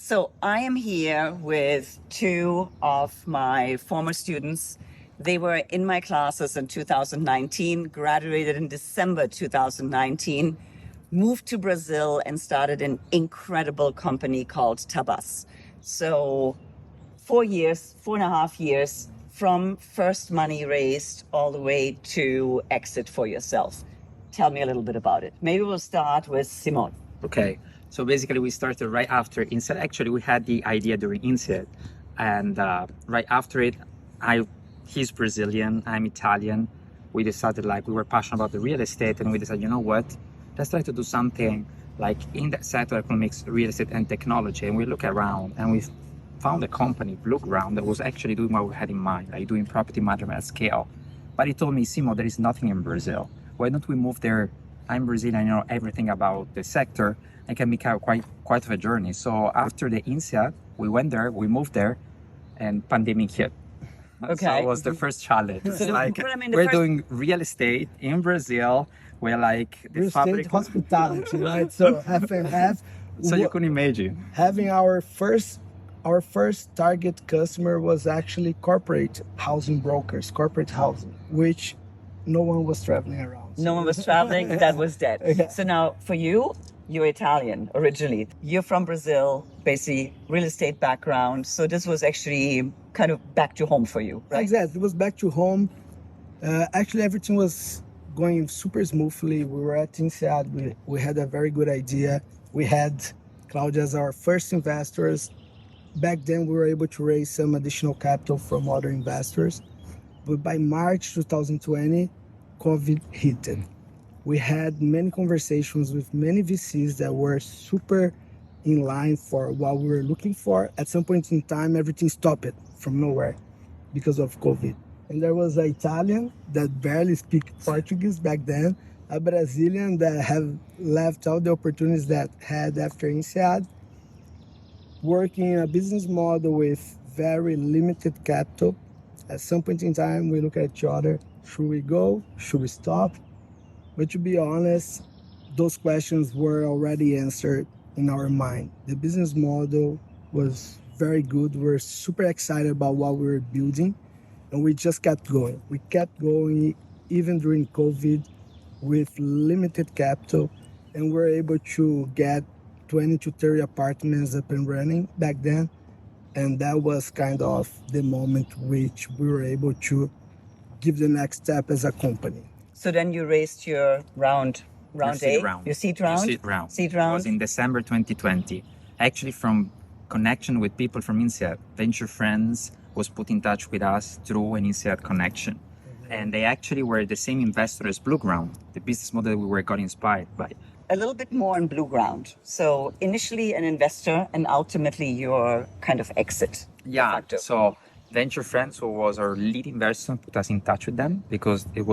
So I am here with two of my former students. They were in my classes in 2019, graduated in December 2019, moved to Brazil and started an incredible company called TABAS. So 4 years, 4.5 years from first money raised all the way to exit for yourself. Tell me a little bit about it. Maybe we'll start with Simone. Okay, so basically we started right after INSEAD. Actually, we had the idea during INSEAD, and right after it, he's Brazilian, I'm Italian. We decided we were passionate about the real estate, and we decided, you know what, let's try to do something like in that sector that mix real estate and technology. And we look around and we found a company, Blueground, that was actually doing what we had in mind, like doing property management at scale. But he told me, Simo, there is nothing in Brazil. Why don't we move there? I'm Brazilian, I know everything about the sector. It can be quite of a journey. So after the INSEAD, we went there, we moved there, and pandemic hit. Okay. So it was the first challenge. We're doing real estate in Brazil. We're like the real fabric estate hospitality, right? So half and half. So you can imagine. Having our first target customer was actually corporate housing brokers, corporate housing, which no one was traveling around. No one was traveling, that was dead. Yeah. So now for you, you're Italian originally. You're from Brazil, basically real estate background. So this was actually kind of back to home for you, right? Exactly, it was back to home. Actually, everything was going super smoothly. We were at INSEAD, we had a very good idea. We had Claudia as our first investors. Back then, we were able to raise some additional capital from other investors. But by March 2020, COVID hit. We had many conversations with many VCs that were super in line for what we were looking for. At some point in time, everything stopped from nowhere because of COVID. And there was an Italian that barely speak Portuguese back then, a Brazilian that have left all the opportunities that had after INSEAD, working in a business model with very limited capital. At some point in time, we look at each other. Should we go? Should we stop? But to be honest, those questions were already answered in our mind. The business model was very good. We're super excited about what we were building, and we just kept going. We kept going even during COVID with limited capital, and we're able to get 20 to 30 apartments up and running back then. And that was kind of the moment which we were able to give the next step as a company. So then you raised your round A? Your seed round? Seed round. It was in December 2020. Actually, from connection with people from INSEAD, Venture Friends was put in touch with us through an INSEAD connection. Mm-hmm. And they actually were the same investor as Blueground, the business model that we got inspired by. A little bit more on Blueground. So initially an investor and ultimately your kind of exit. Yeah, so Venture Friends, who was our lead investor, put us in touch with them because it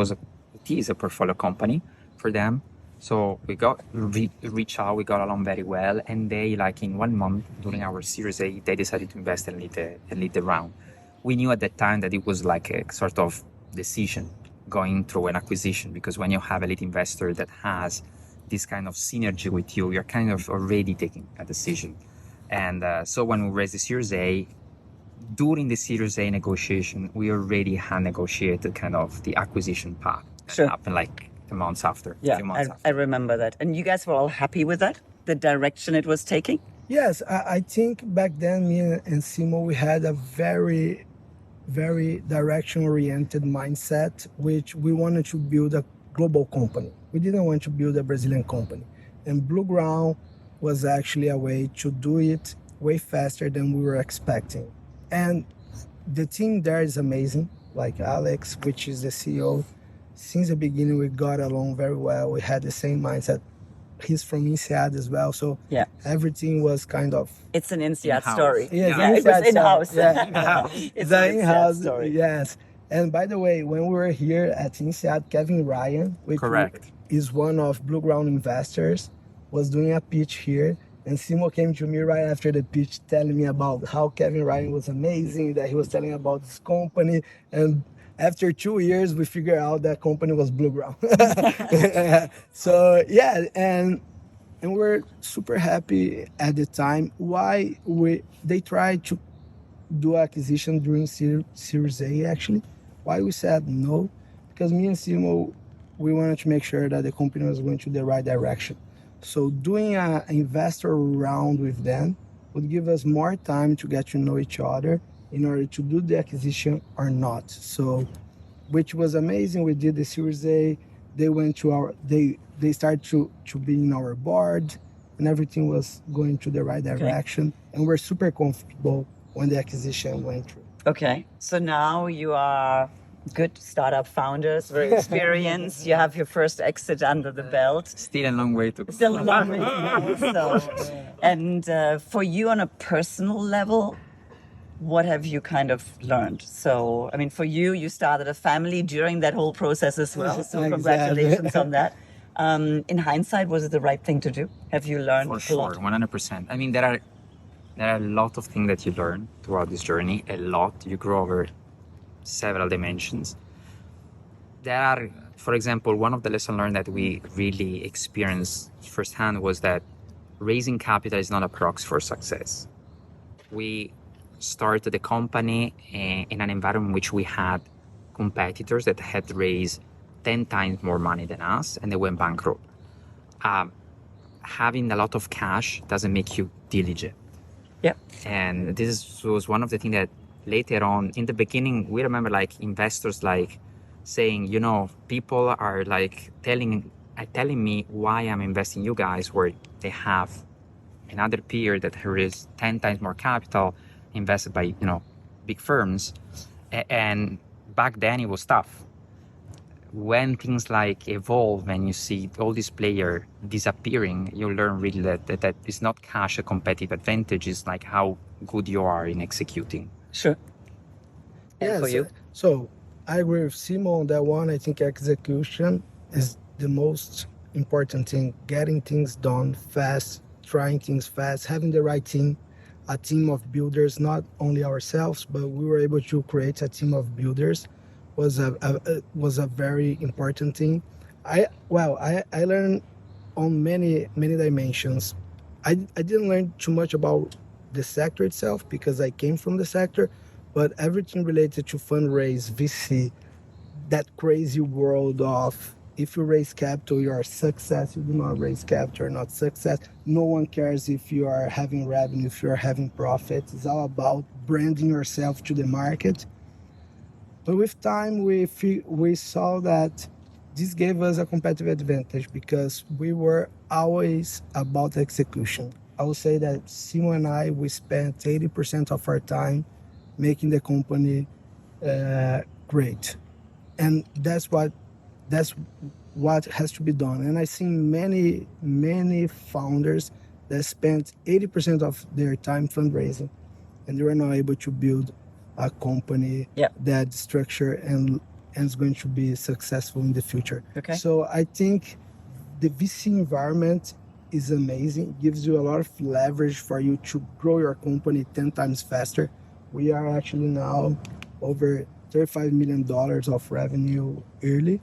is a portfolio company for them. So we got reach out, we got along very well, and they, in 1 month during our Series A, they decided to invest and lead the round. We knew at that time that it was like a sort of decision going through an acquisition, because when you have a lead investor that has this kind of synergy with you, you're kind of already taking a decision. And so when we raised the Series A, during the Series A negotiation, we already had negotiated kind of the acquisition path. Sure. It happened a few months after. I remember that. And you guys were all happy with that? The direction it was taking? Yes, I think back then, me and Simo, we had a very, very direction-oriented mindset, which we wanted to build a global company. We didn't want to build a Brazilian company. And Blueground was actually a way to do it way faster than we were expecting. And the team there is amazing, like Alex, which is the CEO. Since the beginning, we got along very well. We had the same mindset. He's from INSEAD as well, so yeah, everything was kind of... It's an INSEAD story. Yeah, it was in-house. Yeah. It's an in-house story. Yes. And by the way, when we were here at INSEAD, Kevin Ryan, which is one of Blueground investors, was doing a pitch here. And Simo came to me right after the pitch telling me about how Kevin Ryan was amazing, that he was telling about this company. And after 2 years, we figured out that company was Blueground. So yeah, and and we're super happy at the time. Why they tried to do acquisition during Series A actually. Why we said no? Because me and Simo, we wanted to make sure that the company was going to the right direction. So doing an investor round with them would give us more time to get to know each other in order to do the acquisition or not. So, which was amazing. We did the Series A. They went to they started to be in our board, and everything was going to the right direction. And we're super comfortable when the acquisition went through. Okay. So now you are good startup founders, very experienced. You have your first exit under the belt. Still a long way to go. Still a long way to go. So, and for you on a personal level, what have you kind of learned? So, I mean, for you, you started a family during that whole process as well. So congratulations on that. In hindsight, was it the right thing to do? Have you learned For sure, 100%. I mean, there are a lot of things that you learn throughout this journey. A lot. You grow over several dimensions. There are, for example, one of the lessons learned that we really experienced firsthand was that raising capital is not a proxy for success. We started the company in an environment in which we had competitors that had raised 10 times more money than us, and they went bankrupt. Having a lot of cash doesn't make you diligent. Yeah. And this was one of the things that later on, in the beginning, we remember like investors like saying, you know, people are like telling me why I'm investing in you guys, where they have another peer that has 10 times more capital invested by, you know, big firms. And back then it was tough. When things like evolve and you see all these players disappearing, you learn really that it's not cash a competitive advantage, it's like how good you are in executing. Sure. And for you? So I agree with Simone on that one. I think execution is the most important thing. Getting things done fast, trying things fast, having the right team, a team of builders, not only ourselves, but we were able to create a team of builders was a very important thing. I learned on many dimensions. I didn't learn too much about the sector itself because I came from the sector, but everything related to fundraise, VC, that crazy world of if you raise capital, you are success. You do not raise capital, you're not success. No one cares if you are having revenue, if you are having profit. It's all about branding yourself to the market. But with time, we saw that this gave us a competitive advantage because we were always about execution. I would say that Simone and I, we spent 80% of our time making the company great. And that's what has to be done. And I've seen many founders that spent 80% of their time fundraising, and they were not able to build a company that structure and is going to be successful in the future. Okay. So I think the VC environment is amazing. It gives you a lot of leverage for you to grow your company 10 times faster. We are actually now over $35 million of revenue yearly,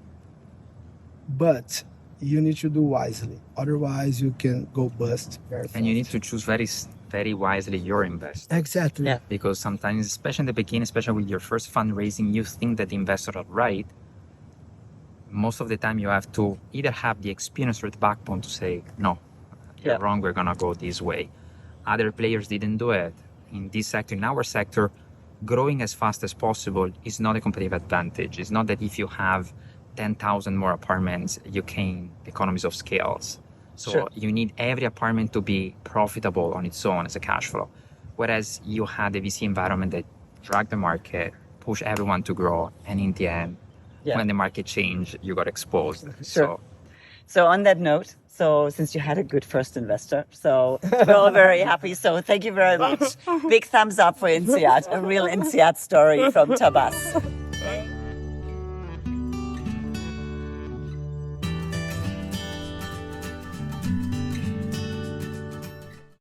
but you need to do wisely. Otherwise, you can go bust very fast. And you need to choose very wisely your investors. Exactly. Yeah. Because sometimes, especially in the beginning, especially with your first fundraising, you think that the investors are right. Most of the time, you have to either have the experience or the backbone to say, no, you're wrong, we're going to go this way. Other players didn't do it. In this sector, in our sector, growing as fast as possible is not a competitive advantage. It's not that if you have 10,000 more apartments, you gain economies of scales. So you need every apartment to be profitable on its own as a cash flow. Whereas you had a VC environment that dragged the market, pushed everyone to grow, and in the end, when the market changed, you got exposed. So on that note, since you had a good first investor, so we're all very happy. So thank you very much. Big thumbs up for INSEAD, a real INSEAD story from TABAS.